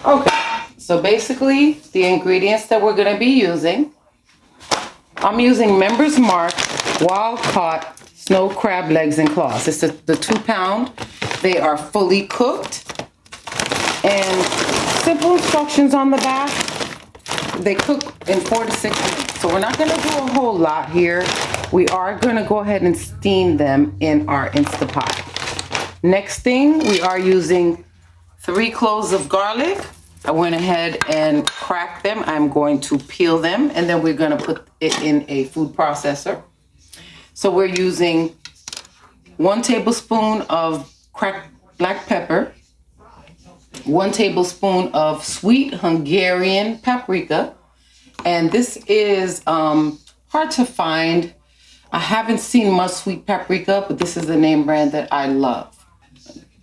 Okay, so basically the ingredients that we're going to be using, I'm using Members Mark wild caught snow crab legs and claws. It's the 2 pound. They are fully cooked and simple instructions on the back. They cook in 4 to 6 minutes. So we're not going to do a whole lot here. We are going to go ahead and steam them in our Instapot. Next thing, we are using 3 cloves of garlic. I went ahead and cracked them. I'm going to peel them, and then we're going to put it in a food processor. So we're using 1 tablespoon of cracked black pepper, 1 tablespoon of sweet Hungarian paprika, and this is hard to find. I haven't seen much sweet paprika, but this is the name brand that I love.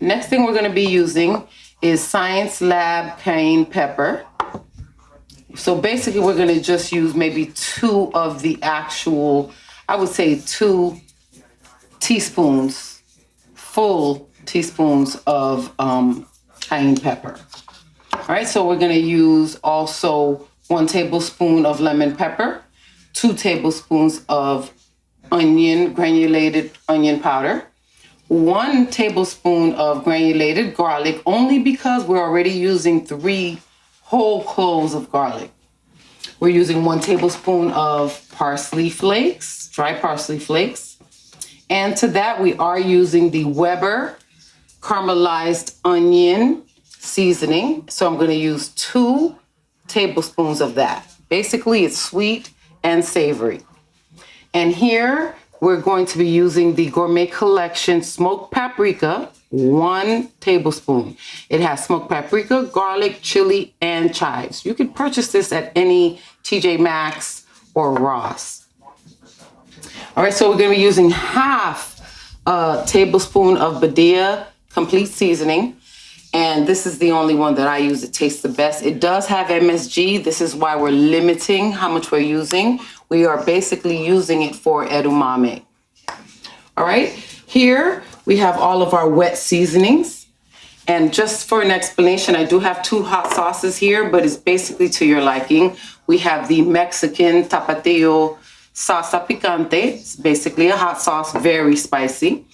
Next thing we're going to be using is Science Lab cayenne pepper. So basically we're going to just use maybe 2 of the actual, I would say 2 teaspoons, full teaspoons of cayenne pepper. All right, so we're going to use also 1 tablespoon of lemon pepper, 2 tablespoons of granulated onion powder, 1 tablespoon of granulated garlic, only because we're already using 3 whole cloves of garlic. We're using 1 tablespoon of parsley flakes, dry parsley flakes. And to that, we are using the Weber caramelized onion seasoning. So I'm going to use 2 tablespoons of that. Basically, it's sweet and savory. And here, we're going to be using the Gourmet Collection smoked paprika, 1 tablespoon. It has smoked paprika, garlic, chili, and chives. You can purchase this at any TJ Maxx or Ross. All right, so we're going to be using half a tablespoon of Badia complete seasoning. And this is the only one that I use. It tastes the best. It does have MSG. This is why we're limiting how much we're using. We are basically using it for edamame. All right, here we have all of our wet seasonings. And just for an explanation, I do have 2 hot sauces here, but it's basically to your liking. We have the Mexican Tapatio Salsa Picante. It's basically a hot sauce, very spicy.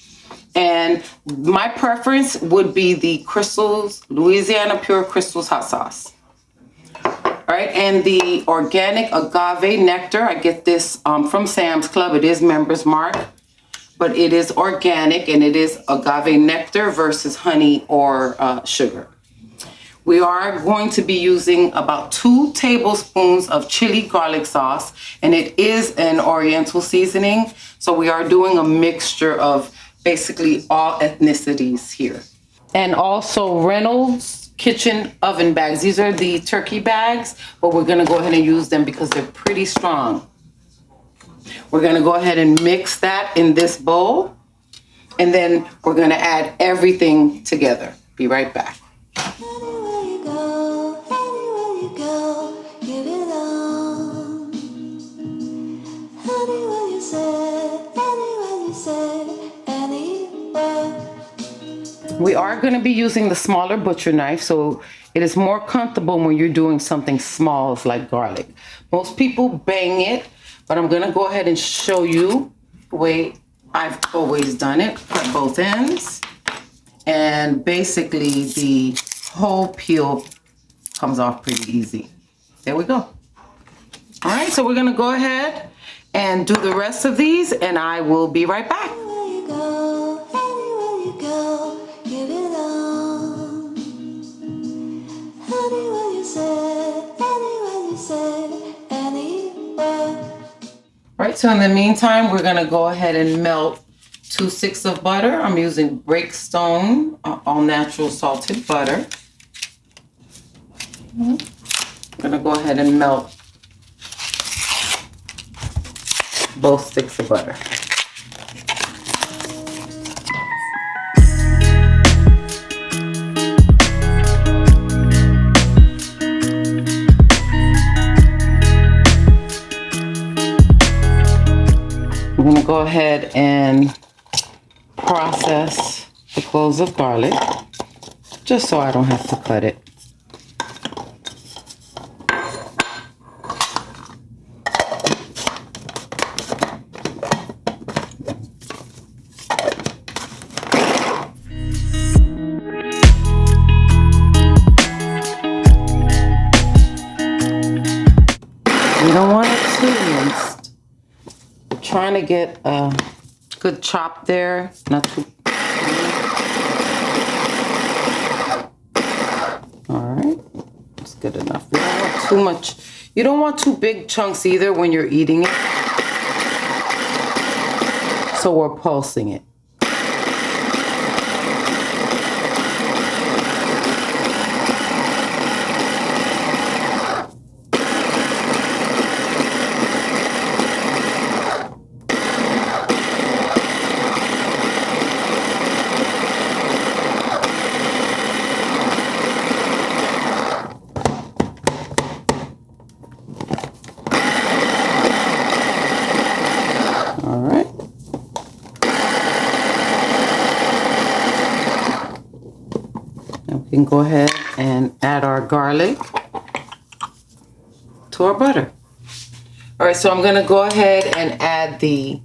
And my preference would be the Crystals, Louisiana Pure Crystals hot sauce. All right, and the organic agave nectar, I get this from Sam's Club. It is Members Mark, but it is organic and it is agave nectar versus honey or sugar. We are going to be using about 2 tablespoons of chili garlic sauce, and it is an Oriental seasoning. So we are doing a mixture of basically all ethnicities here. And also Reynolds kitchen oven bags. These are the turkey bags, but we're gonna go ahead and use them because they're pretty strong. We're gonna go ahead and mix that in this bowl, and then we're gonna add everything together. Be right back. We are going to be using the smaller butcher knife, so it is more comfortable when you're doing something small like garlic. Most people bang it, but I'm going to go ahead and show you the way I've always done it. Cut both ends, and basically the whole peel comes off pretty easy. There we go. All right, so we're going to go ahead and do the rest of these, and I will be right back. All right, so in the meantime, we're gonna go ahead and melt 2 sticks of butter. I'm using Breakstone all natural salted butter. I'm gonna go ahead and melt both sticks of butter. I'm gonna go ahead and process the cloves of garlic, just so I don't have to cut it. trying to get a good chop there, not too. All right, that's good enough. You don't want too much. You don't want too big chunks either when you're eating it. So we're pulsing it. We can go ahead and add our garlic to our butter. All right, so I'm gonna go ahead and add the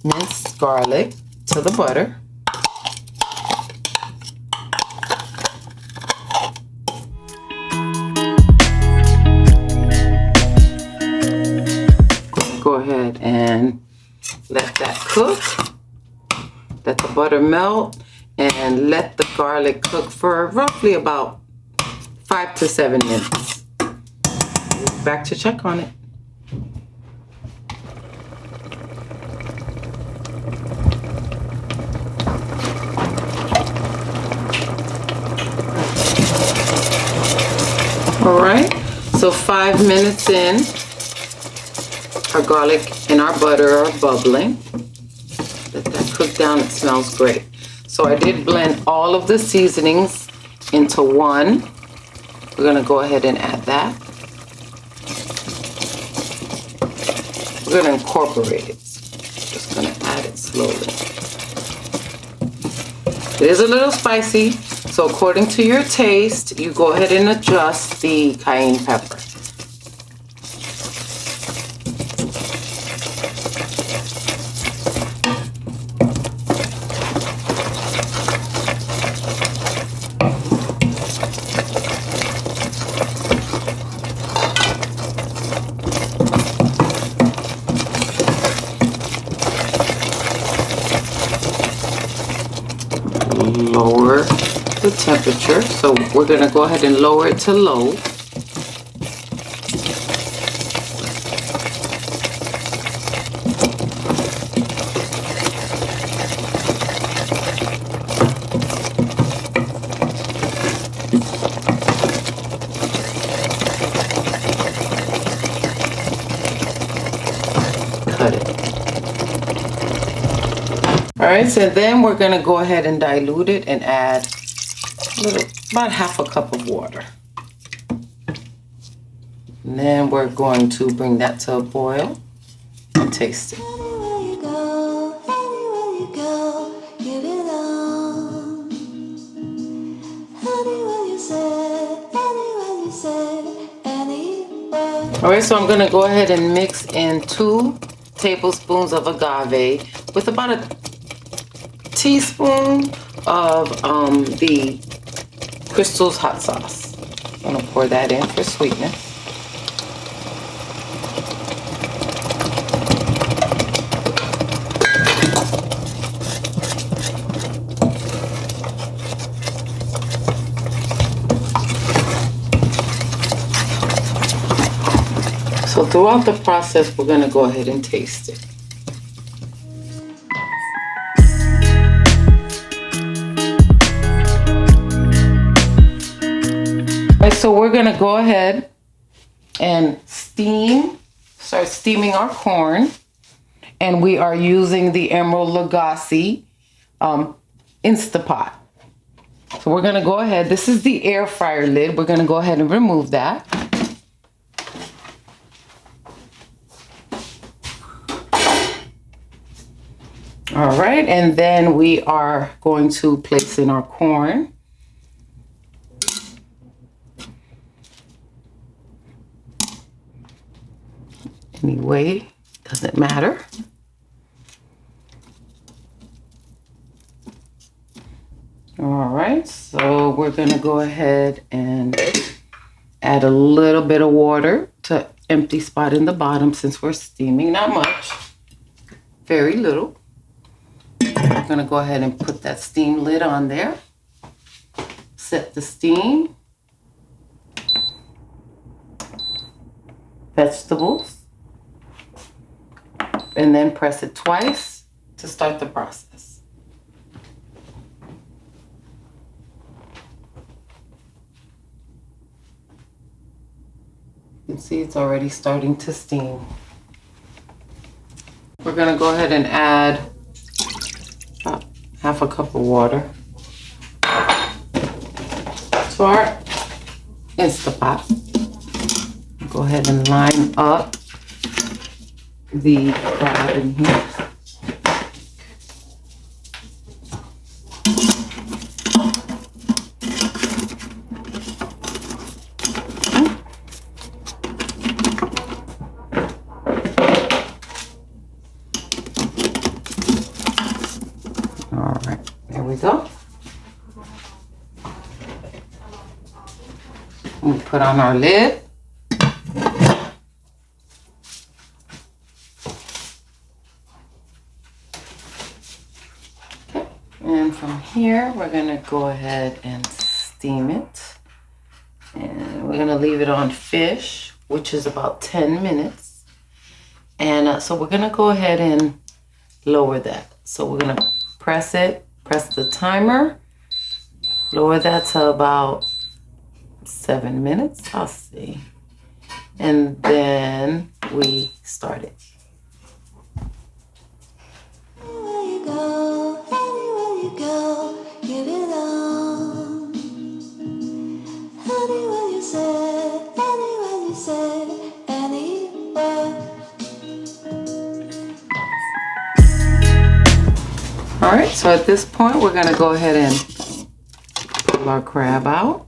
minced garlic to the butter. Go ahead and let that cook. Let the butter melt. And let the garlic cook for roughly about 5 to 7 minutes. Back to check on it. All right, so 5 minutes in, our garlic and our butter are bubbling. Let that cook down, it smells great. So I did blend all of the seasonings into one. We're gonna go ahead and add that. We're gonna incorporate it. Just gonna add it slowly. It is a little spicy, so according to your taste, you go ahead and adjust the cayenne pepper. Lower the temperature, so we're going to go ahead and lower it to low. Cut it. All right, so then we're gonna go ahead and dilute it and add about half a cup of water. And then we're going to bring that to a boil and taste it. All right, so I'm gonna go ahead and mix in 2 tablespoons of agave with about a teaspoon of the Crystal's hot sauce. I'm gonna pour that in for sweetness. So throughout the process, we're gonna go ahead and taste it. Right, so we're gonna go ahead and start steaming our corn. And we are using the Emeril Lagasse Instapot. So we're gonna go ahead, this is the air fryer lid. We're gonna go ahead and remove that. All right, and then we are going to place in our corn. Anyway, doesn't matter. All right, so we're gonna go ahead and add a little bit of water to empty spot in the bottom since we're steaming, not much. very little. We're gonna go ahead and put that steam lid on there. Set the steam. Vegetables. And then press it twice to start the process. You can see it's already starting to steam. We're gonna go ahead and add about half a cup of water to our Instapot. Go ahead and line up the crab in here. All right, there we go. We put on our lid. And from here, we're gonna go ahead and steam it. And we're gonna leave it on fish, which is about 10 minutes. And so we're gonna go ahead and lower that. So we're gonna press it, press the timer, lower that to about 7 minutes, I'll see. And then we start it. All right, so at this point, we're gonna go ahead and pull our crab out.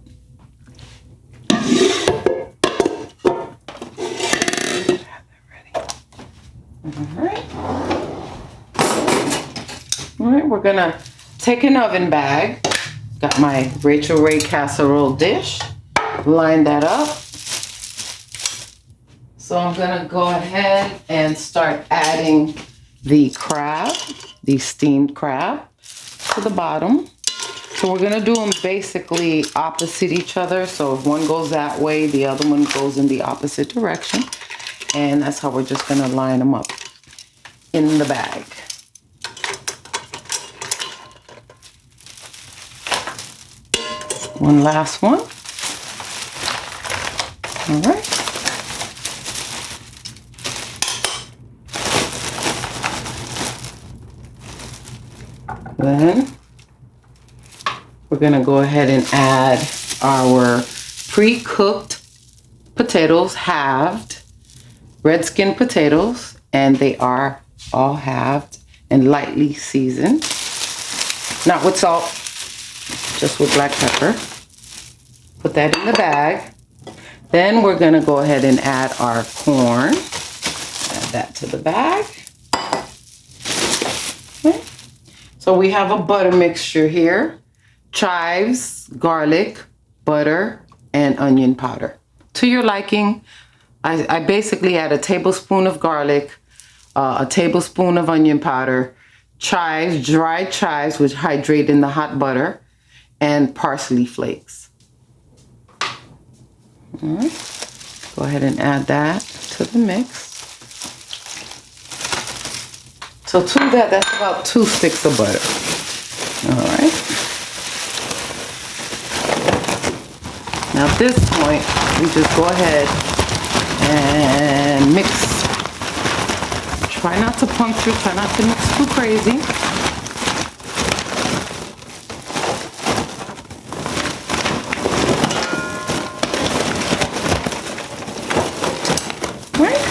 All right, we're gonna take an oven bag. Got my Rachel Ray casserole dish. Line that up. So I'm gonna go ahead and start adding the crab, the steamed crab, to the bottom. So we're gonna do them basically opposite each other. So if one goes that way, the other one goes in the opposite direction. And that's how we're just gonna line them up in the bag. One last one. All right. Then we're gonna go ahead and add our pre-cooked potatoes, halved, red skin potatoes, and they are all halved and lightly seasoned. Not with salt, just with black pepper. Put that in the bag. Then we're gonna go ahead and add our corn. Add that to the bag. Okay. So we have a butter mixture here. Chives, garlic, butter, and onion powder. To your liking, I basically add a tablespoon of garlic, a tablespoon of onion powder, chives, dried chives, which hydrate in the hot butter, and parsley flakes. All right. Go ahead and add that to the mix. So to that, that's about 2 sticks of butter. All right. Now at this point, we just go ahead and mix. Try not to puncture, try not to mix too crazy. Right?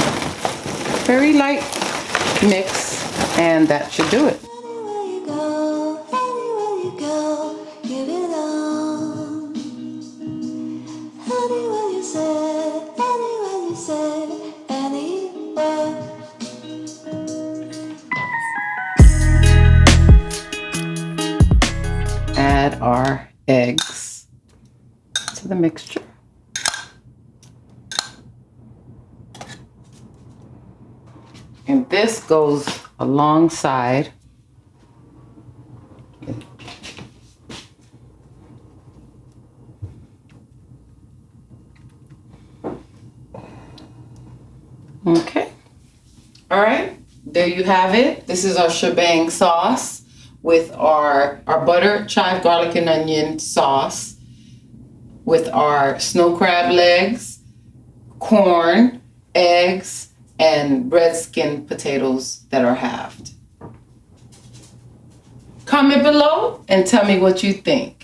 Very light mix, and that should do it. Add our eggs to the mixture. And this goes alongside. Okay. All right. There you have it. This is our shebang sauce with our butter, chive, garlic, and onion sauce with our snow crab legs, corn, eggs, and red skin potatoes that are halved. Comment below and tell me what you think.